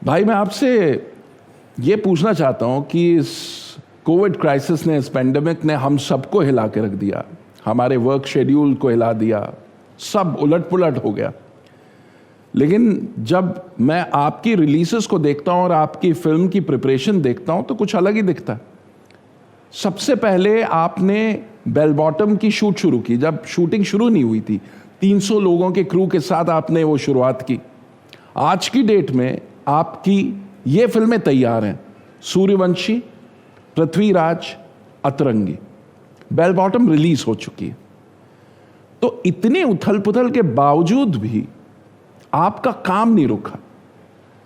भाई मैं आपसे ये पूछना चाहता हूँ कि इस कोविड क्राइसिस ने, इस पेंडेमिक ने हम सबको हिला के रख दिया, हमारे वर्क शेड्यूल को हिला दिया, सब उलट पुलट हो गया। लेकिन जब मैं आपकी रिलीजेस को देखता हूँ और आपकी फिल्म की प्रिपरेशन देखता हूँ तो कुछ अलग ही दिखता है। सबसे पहले आपने बेल बॉटम की शूट शुरू की, जब शूटिंग शुरू नहीं हुई थी। 300 लोगों के क्रू के साथ आपने वो शुरुआत की। आज की डेट में आपकी ये फिल्में तैयार हैं, सूर्यवंशी, पृथ्वीराज, अतरंगी। बेल बॉटम रिलीज हो चुकी है। तो इतने उथल पुथल के बावजूद भी आपका काम नहीं रुका,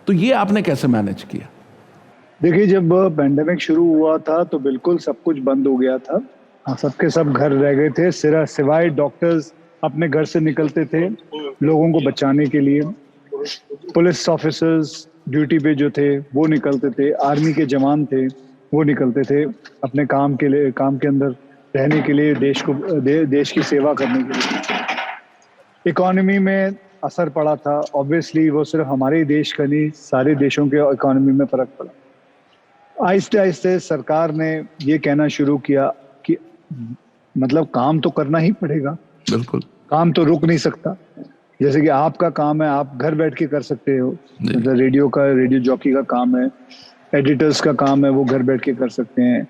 तो ये आपने कैसे मैनेज किया? देखिए, जब पेंडेमिक शुरू हुआ था तो बिल्कुल सब कुछ बंद हो गया था। सबके सब घर रह गए थे, सिवाय डॉक्टर्स अपने घर से निकलते थे लोगों को बचाने के लिए। पुलिस ऑफिसर्स ड्यूटी पे जो थे वो निकलते थे, आर्मी के जवान थे वो निकलते थे अपने काम के लिए, काम के अंदर रहने के लिए, देश की सेवा करने के लिए। इकोनॉमी में असर पड़ा था, ऑब्वियसली वो सिर्फ हमारे देश का नहीं, सारे देशों के इकोनॉमी में फर्क पड़ा। आहिस्ते आहिस्ते सरकार ने ये कहना शुरू किया कि मतलब काम तो करना ही पड़ेगा, बिल्कुल, काम तो रुक नहीं सकता। जैसे कि आपका काम है, आप घर बैठ के कर सकते हो, मतलब रेडियो जॉकी का काम है, एडिटर्स का काम है, वो घर बैठ के कर सकते हैं।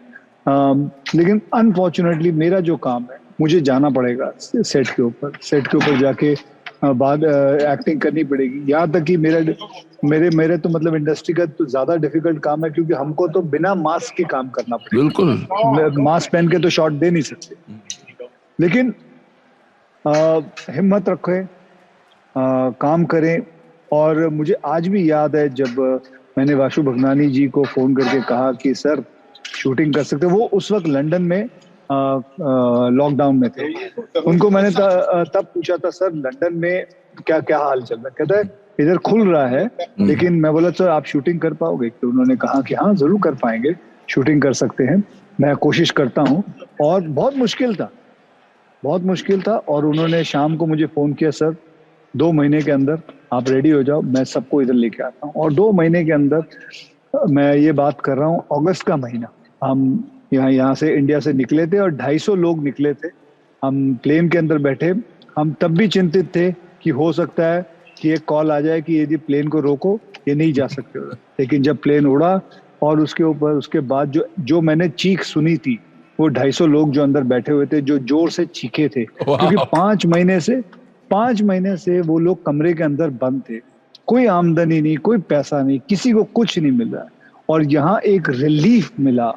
लेकिन अनफॉर्चुनेटली मेरा जो काम है, मुझे जाना पड़ेगा सेट के ऊपर जाके बाद एक्टिंग करनी पड़ेगी। यहाँ तक कि मेरे तो मतलब इंडस्ट्री का तो ज्यादा डिफिकल्ट काम है, क्योंकि हमको तो बिना मास्क के काम करना पड़ेगा। बिल्कुल, मास्क पहन के तो शॉट दे नहीं सकते। लेकिन हिम्मत रखें, काम करें। और मुझे आज भी याद है जब मैंने वासु भगनानी जी को फोन करके कहा कि सर शूटिंग कर सकते, वो उस वक्त लंदन में लॉकडाउन में थे। उनको मैंने तब पूछा था, सर लंदन में क्या क्या हाल चल रहा है? कहता है इधर खुल रहा है, लेकिन मैं बोला सर आप शूटिंग कर पाओगे? तो उन्होंने कहा कि हाँ जरूर कर पाएंगे, शूटिंग कर सकते हैं, मैं कोशिश करता हूँ। और बहुत मुश्किल था। और उन्होंने शाम को मुझे फोन किया, सर 2 महीने के अंदर आप रेडी हो जाओ, मैं सबको इधर लेके आता हूँ। और 2 महीने के अंदर, मैं ये बात कर रहा हूँ अगस्त का महीना, हम यहाँ से इंडिया से निकले थे और 250 लोग निकले थे। हम प्लेन के अंदर बैठे, हम तब भी चिंतित थे कि हो सकता है कि एक कॉल आ जाए कि यदि प्लेन को रोको, ये नहीं जा सकते। लेकिन जब प्लेन उड़ा और उसके बाद जो मैंने चीख सुनी थी, वो 250 लोग जो अंदर बैठे हुए थे, जो जोर से चीखे थे, क्योंकि 5 महीने से वो लोग कमरे के अंदर बंद थे, कोई आमदनी नहीं, कोई पैसा नहीं, किसी को कुछ नहीं मिल रहा है। और यहाँ एक रिलीफ मिला